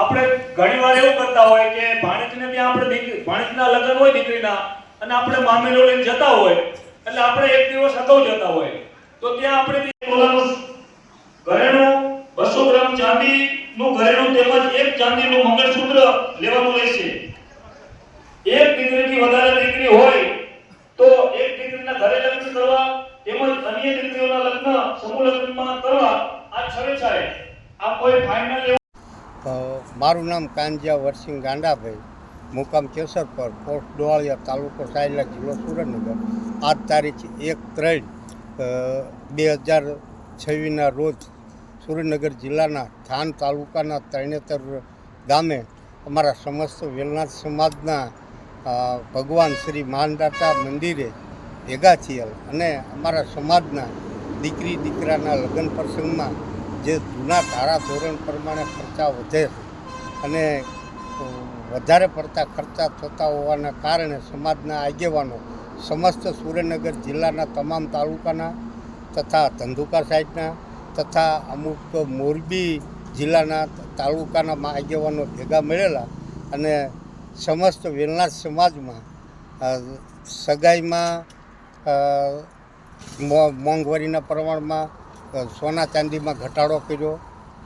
આપણે ઘણીવાર એવું કરતા હોય કે ભાણેજને ત્યાં આપણે ભાણેજના લગ્ન હોય દીકરીના અને આપણે મામેરો લઈને જતા હોય એટલે આપણે એક દિવસ અગાઉ જતા હોય તો ત્યાં આપણે તોલાનું ઘરેણું 200 ગ્રામ ચાંદીનું ઘરેણું તેમજ એક ચાંદીનું મંગળસૂત્ર લેવાનું રહેશે. એક દીકરીથી વધારે દીકરી હોય તો એક દીકરીના ઘરે લગ્ન કરવા તેમજ અન્ય દીકરીઓના લગ્ન સમૂહ લગ્નમાં કરવા આ છરે છે. આ કોઈ ફાઇનલ મારું નામ કાંજિયા વરસિંહ ગાંડાભાઈ, મુકામ કેસરપર, પોસ્ટ ડોળિયા, તાલુકો સાયલા, જિલ્લો સુરેન્દ્રનગર. આજ તારીખ 1/3/2026ના રોજ સુરેન્દ્રનગર જિલ્લાના થાન તાલુકાના તરણેતર ગામે અમારા સમસ્ત વેલનાથ સમાજના ભગવાન શ્રી માનદાતા મંદિરે ભેગા થયેલ અને અમારા સમાજના દીકરી દીકરાના લગ્ન પ્રસંગમાં જે જૂના ધારા ધોરણ પ્રમાણે ખર્ચા વધે છે અને વધારે પડતા ખર્ચા થતા હોવાના કારણે સમાજના આગેવાનો સમસ્ત સુરેન્દ્રનગર જિલ્લાના તમામ તાલુકાના તથા ધંધુકા સાઈડના તથા અમુક મોરબી જિલ્લાના તાલુકાના આગેવાનો ભેગા મળેલા અને સમસ્ત વેલનાથ સમાજમાં સગાઈમાં મોંઘવારીના પ્રમાણમાં સોના ચાંદીમાં ઘટાડો કર્યો,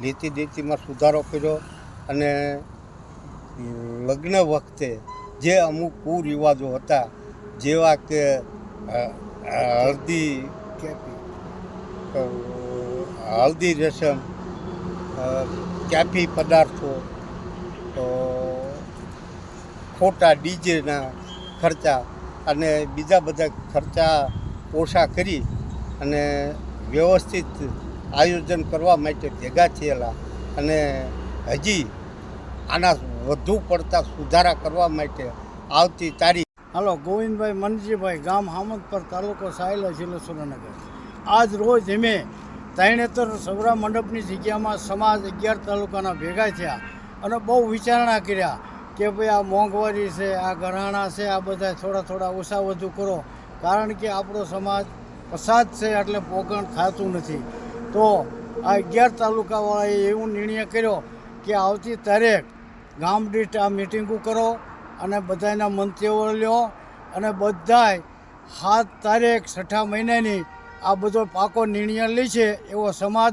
લીતી દીતીમાં સુધારો કર્યો અને લગ્ન વખતે જે અમુક કુરિવાજો હતા જેવા કે હલ્દી રસમ, કેફી પદાર્થો, ખોટા ડીજેના ખર્ચા અને બીજા બધા ખર્ચા ઓછા કરી અને વ્યવસ્થિત આયોજન કરવા માટે ભેગા થયેલા અને હજી આના વધુ પડતા સુધારા કરવા માટે આવતી તારીખ. હાલો, ગોવિંદભાઈ મનજીભાઈ, ગામ હામદપર, તાલુકો સાયલા, જિલ્લો સુરેન્દ્રનગર. આજ રોજ અમે તરણેતર સૌરા મંડપની જગ્યામાં સમાજ 11 તાલુકાના ભેગા થયા અને બહુ વિચારણા કર્યા કે ભાઈ આ મોંઘવારી છે, આ ઘરાણા છે, આ બધા થોડા ઓછા વધુ કરો, કારણ કે આપણો સમાજ પસાદ છે એટલે પોગણ થતું નથી. તો આ 11 તાલુકાવાળાએ એવું નિર્ણય કર્યો કે આવતી તારીખ ગામ દીઠ આ મિટિંગો કરો અને બધાના મંત્રીઓ લ્યો અને બધાય 7 તારીખ 6 મહિનાની આ બધો પાકો નિર્ણય લે છે એવો સમાજ